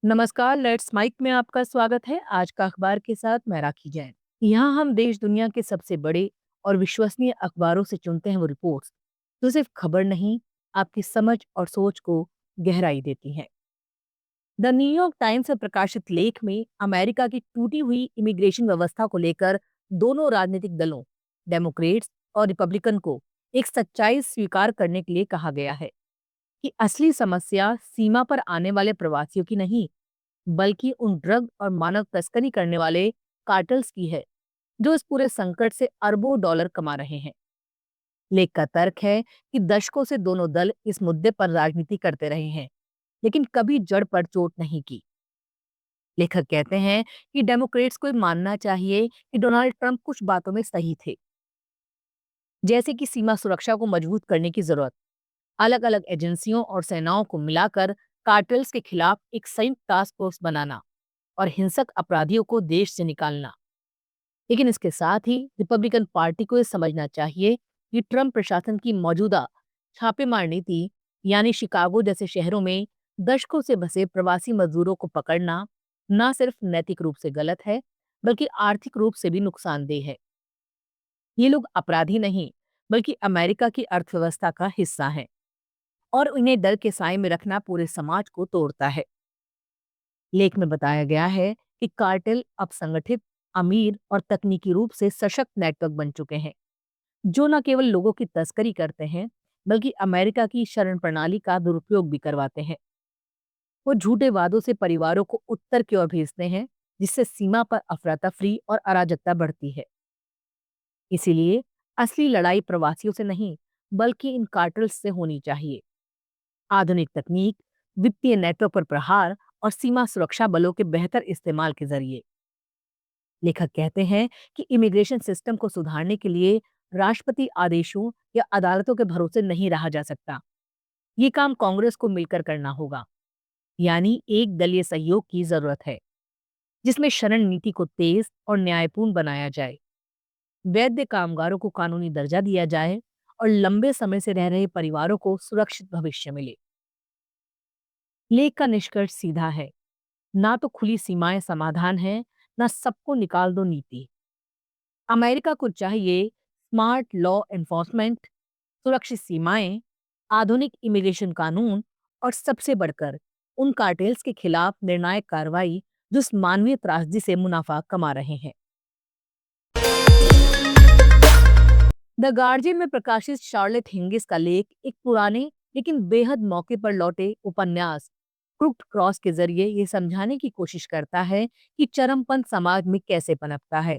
नमस्कार, let's mic में आपका स्वागत है। आज का अखबार के साथ मैं राखी जैन। यहाँ हम देश दुनिया के सबसे बड़े और विश्वसनीय अखबारों से चुनते हैं वो रिपोर्ट्स जो सिर्फ खबर नहीं, आपकी समझ और सोच को गहराई देती हैं। द न्यूयॉर्क टाइम्स में प्रकाशित लेख में अमेरिका की टूटी हुई इमिग्रेशन व्यवस्था को लेकर दोनों राजनीतिक दलों, डेमोक्रेट्स और रिपब्लिकन को एक सच्चाई स्वीकार करने के लिए कहा गया है कि असली समस्या सीमा पर आने वाले प्रवासियों की नहीं, बल्कि उन ड्रग और मानव तस्करी करने वाले कार्टल्स की है जो इस पूरे संकट से अरबों डॉलर कमा रहे हैं। लेख का तर्क है कि दशकों से दोनों दल इस मुद्दे पर राजनीति करते रहे हैं, लेकिन कभी जड़ पर चोट नहीं की। लेखक कहते हैं कि डेमोक्रेट्स को ये मानना चाहिए कि डोनाल्ड ट्रंप कुछ बातों में सही थे, जैसे कि सीमा सुरक्षा को मजबूत करने की जरूरत, अलग अलग एजेंसियों और सेनाओं को मिलाकर कार्टेल्स के खिलाफ एक संयुक्त टास्क फोर्स बनाना और हिंसक अपराधियों को देश से निकालना। लेकिन इसके साथ ही रिपब्लिकन पार्टी को यह समझना चाहिए कि ट्रंप प्रशासन की मौजूदा छापेमार नीति, यानी शिकागो जैसे शहरों में दशकों से बसे प्रवासी मजदूरों को पकड़ना, न सिर्फ नैतिक रूप से गलत है, बल्कि आर्थिक रूप से भी नुकसानदेह है। ये लोग अपराधी नहीं, बल्कि अमेरिका की अर्थव्यवस्था का हिस्सा हैं और उन्हें डर के साए में रखना पूरे समाज को तोड़ता है। लेख में बताया गया है कि कार्टेल अब संगठित, अमीर और तकनीकी रूप से सशक्त नेटवर्क बन चुके हैं, जो न केवल लोगों की तस्करी करते हैं, बल्कि अमेरिका की शरण प्रणाली का दुरुपयोग भी करवाते हैं। वो झूठे वादों से परिवारों को उत्तर की ओर भेजते हैं, जिससे सीमा पर अफरा तफरी और अराजकता बढ़ती है। इसीलिए असली लड़ाई प्रवासियों से नहीं, बल्कि इन कार्टल्स से होनी चाहिए। आधुनिक तकनीक, वित्तीय नेटवर्क पर प्रहार और सीमा सुरक्षा बलों के बेहतर इस्तेमाल के जरिए। लेखक कहते हैं कि इमिग्रेशन सिस्टम को सुधारने के लिए राष्ट्रपति आदेशों या अदालतों के भरोसे नहीं रहा जा सकता। ये काम कांग्रेस को मिलकर करना होगा, यानी एक दलीय सहयोग की जरूरत है, जिसमें शरण नीति को तेज और न्यायपूर्ण बनाया जाए, वैध कामगारों को कानूनी दर्जा दिया जाए और लंबे समय से रह रहे परिवारों को सुरक्षित भविष्य मिले। लेख का निष्कर्ष सीधा है, ना तो खुली सीमाएं समाधान है, ना सबको निकाल दो नीति। अमेरिका को चाहिए स्मार्ट लॉ एनफोर्समेंट, सुरक्षित सीमाएं, आधुनिक इमिग्रेशन कानून और सबसे बढ़कर उन कार्टेल्स के खिलाफ निर्णायक कार्रवाई जो इस मानवीय त्रासदी से मुनाफा कमा रहे हैं। द गार्जियन में प्रकाशित शार्लेट हिंगिस का लेख एक पुराने लेकिन बेहद मौके पर लौटे उपन्यास क्रुक्ड क्रॉस के जरिए ये समझाने की कोशिश करता है कि चरमपंथ समाज में कैसे पनपता है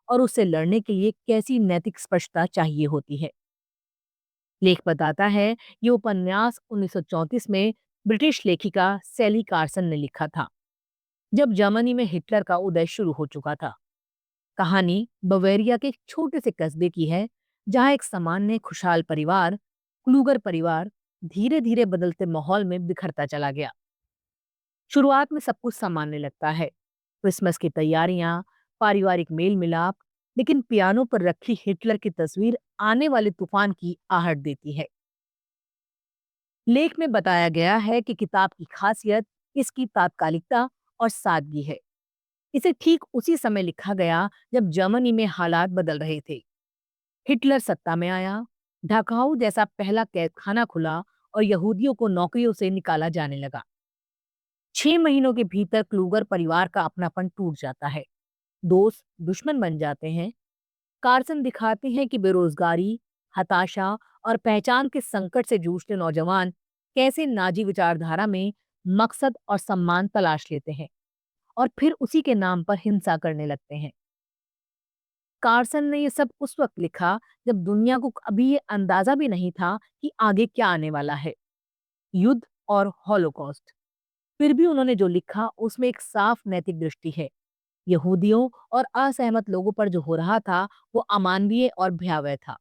और उससे लड़ने के लिए कैसी नैतिक स्पष्टता चाहिए होती है। लेख बताता है ये उपन्यास 1934 में ब्रिटिश लेखिका सैली कार्सन ने लिखा था, जब जर्मनी में हिटलर का उदय शुरू हो चुका था। कहानी बवेरिया के एक छोटे से कस्बे की है, जहां एक सामान्य खुशहाल परिवार, क्लूगर परिवार, धीरे धीरे बदलते माहौल में बिखरता चला गया। शुरुआत में सब कुछ सामान्य लगता है, क्रिसमस की तैयारियां, पारिवारिक मेल मिलाप, लेकिन पियानो पर रखी हिटलर की तस्वीर आने वाले तूफान की आहट देती है। लेख में बताया गया है कि किताब की खासियत इसकी तात्कालिकता और सादगी है। इसे ठीक उसी समय लिखा गया जब जर्मनी में हालात बदल रहे थे। हिटलर सत्ता में आया, ढाकाऊ जैसा पहला कैदखाना खुला और यहूदियों को नौकरियों से निकाला जाने लगा। 6 महीनों के भीतर क्लूगर परिवार का अपनापन टूट जाता है, दोस्त दुश्मन बन जाते हैं। कार्सन दिखाते हैं कि बेरोजगारी, हताशा और पहचान के संकट से जूझते नौजवान कैसे नाजी विचारधारा में मकसद और सम्मान तलाश लेते हैं और फिर उसी के नाम पर हिंसा करने लगते हैं। कार्सन ने ये सब उस वक्त लिखा जब दुनिया को अभी ये अंदाजा भी नहीं था कि आगे क्या आने वाला है, युद्ध और हॉलोकॉस्ट। फिर भी उन्होंने जो लिखा उसमें एक साफ नैतिक दृष्टि है। यहूदियों और असहमत लोगों पर जो हो रहा था वो अमानवीय और भयावह था।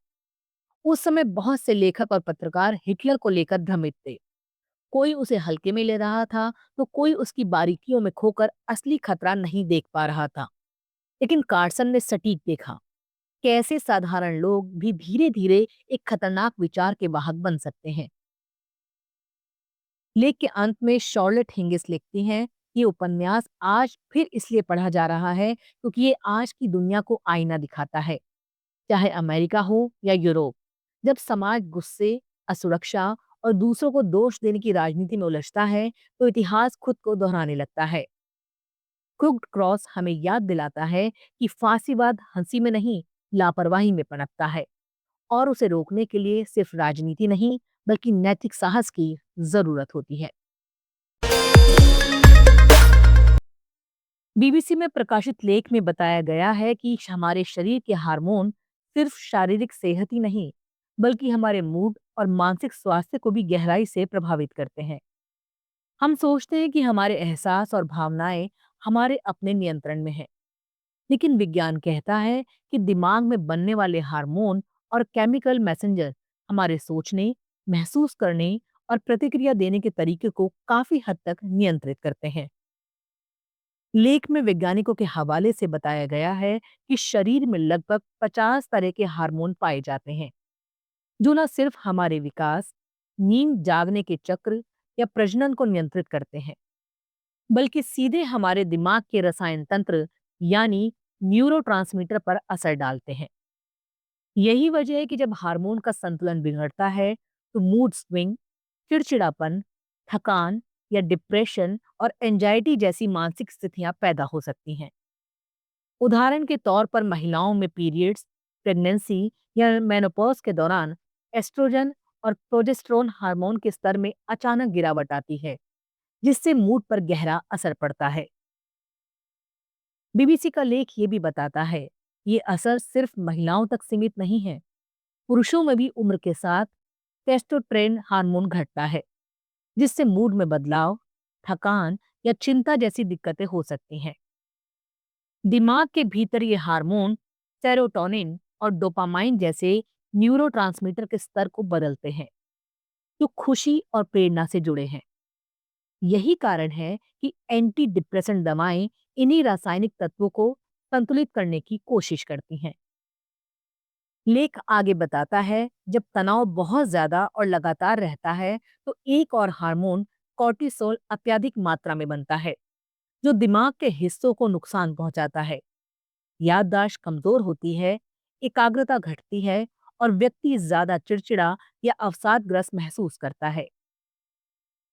उस समय बहुत से लेखक और पत्रकार हिटलर को लेकर भ्रमित थे। कोई उसे हल्के में ले रहा था, तो कोई उसकी बारीकियों में खोकर असली खतरा नहीं देख पा रहा था। लेकिन कार्सन ने सटीक देखा कैसे साधारण लोग भी धीरे धीरे एक खतरनाक विचार के वाहक बन सकते हैं। लेख के अंत में शॉर्लेट हिंगिस लिखती हैं ये उपन्यास आज फिर इसलिए पढ़ा जा रहा है क्योंकि ये आज की दुनिया को आईना दिखाता है, चाहे अमेरिका हो या यूरोप। जब समाज गुस्से, असुरक्षा और दूसरों को दोष देने की राजनीति में उलझता है, तो इतिहास खुद को दोहराने लगता है। क्रुक्ड क्रॉस हमें याद दिलाता है कि फांसीवाद हंसी में नहीं, लापरवाही में पनपता है और उसे रोकने के लिए सिर्फ राजनीति नहीं, बल्कि नैतिक साहस की जरूरत होती है। बीबीसी में प्रकाशित लेख में बताया गया है कि हमारे शरीर के हार्मोन सिर्फ शारीरिक सेहत ही नहीं, बल्कि हमारे मूड और मानसिक स्वास्थ्य को भी गहराई से प्रभावित करते हैं। हम सोचते हैं कि हमारे एहसास और भावनाएं हमारे अपने नियंत्रण में हैं, लेकिन विज्ञान कहता है कि दिमाग में बनने वाले हार्मोन और केमिकल मैसेंजर हमारे सोचने, महसूस करने और प्रतिक्रिया देने के तरीके को काफी हद तक नियंत्रित करते हैं। लेख में वैज्ञानिकों के हवाले से बताया गया है कि शरीर में लगभग 50 तरह के हार्मोन पाए जाते हैं, जो न सिर्फ हमारे विकास, नींद जागने के चक्र या प्रजनन को नियंत्रित करते हैं, बल्कि सीधे हमारे दिमाग के रसायन तंत्र यानी न्यूरोट्रांसमीटर पर असर डालते हैं। यही वजह है कि जब हार्मोन का संतुलन बिगड़ता है, तो मूड स्विंग, चिड़चिड़ापन, थकान या डिप्रेशन और एंजाइटी जैसी मानसिक स्थितियां पैदा हो सकती हैं। उदाहरण के तौर पर महिलाओं में पीरियड्स, प्रेगनेंसी या मेनोपॉज के दौरान एस्ट्रोजन और प्रोजेस्टेरोन हार्मोन के स्तर में अचानक गिरावट आती है, जिससे मूड पर गहरा असर पड़ता है। बीबीसी का लेख ये भी बताता है, ये असर सिर्फ महिलाओं तक सीमित नहीं है। पुरुषों में भी उम्र के साथ टेस्टोस्टेरोन हार्मोन घटता है, जिससे मूड में बदलाव, थकान या चिंता जैसी दिक्कतें हो सकती हैं। दिमाग के भीतर ये हार्मोन सेरोटोनिन और डोपामाइन जैसे न्यूरोट्रांसमीटर के स्तर को बदलते हैं, जो खुशी और प्रेरणा से जुड़े हैं। यही कारण है कि एंटी डिप्रेसेंट दवाएं इन्हीं रासायनिक तत्वों को संतुलित करने की कोशिश करती हैं। लेख आगे बताता है, जब तनाव बहुत ज्यादा और लगातार रहता है, तो एक और हार्मोन कॉर्टिसोल अत्यधिक मात्रा में बनता है, जो दिमाग के हिस्सों को नुकसान पहुंचाता है। याददाश्त कमजोर होती है, एकाग्रता घटती है और व्यक्ति ज्यादा चिड़चिड़ा या अवसादग्रस्त महसूस करता है।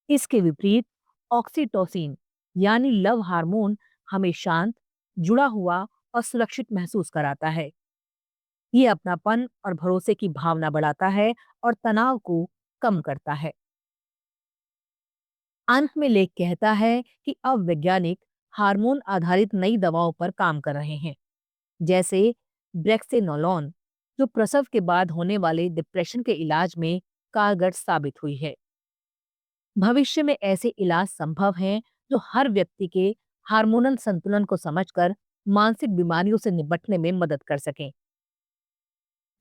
इसके विपरीत ऑक्सीटोसिन यानी लव हार्मोन हमें शांत, जुड़ा हुआ और सुरक्षित महसूस कराता है। ये अपनापन और भरोसे की भावना बढ़ाता है और तनाव को कम करता है। अंत में लेख कहता है कि अब वैज्ञानिक हार्मोन आधारित नई दवाओं पर काम कर रहे हैं, जैसे ब्रेक्सेनोलोन, जो प्रसव के बाद होने वाले डिप्रेशन के इलाज में कारगर साबित हुई है। भविष्य में ऐसे इलाज संभव हैं जो हर व्यक्ति के हार्मोनल संतुलन को समझकर मानसिक बीमारियों से निपटने में मदद कर सकें।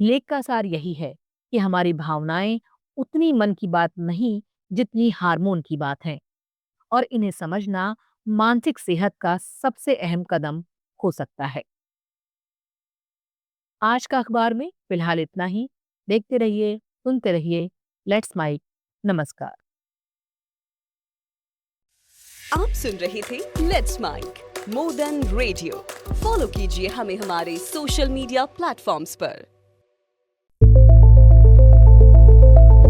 लेख का सार यही है कि हमारी भावनाएं उतनी मन की बात नहीं जितनी हार्मोन की बात है, और इन्हें समझना मानसिक सेहत का सबसे अहम कदम हो सकता है। आज का अखबार में फिलहाल इतना ही। देखते रहिए, सुनते रहिए लेट्स माइक। नमस्कार। आप सुन रहे थे let's make more than radio. Follow कीजिए हमें हमारे सोशल मीडिया प्लेटफॉर्म्स पर।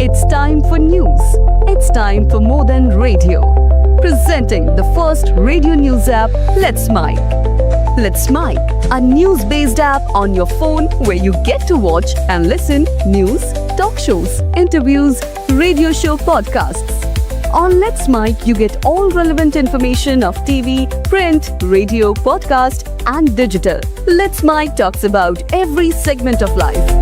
It's time for news. It's time for more than radio. Presenting the first radio news app, Let's Mic. Let's Mic, a news-based app on your phone where you get to watch and listen news, talk shows, interviews, radio show podcasts. On Let's Mic, you get all relevant information of TV, print, radio, podcast, and digital. Let's Mic talks about every segment of life.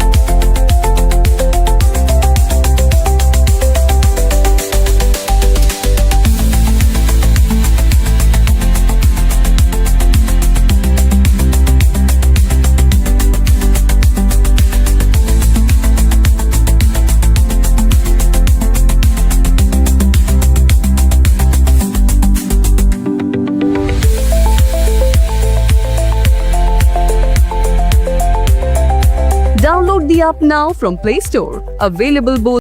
Download the app now from Play Store. Available both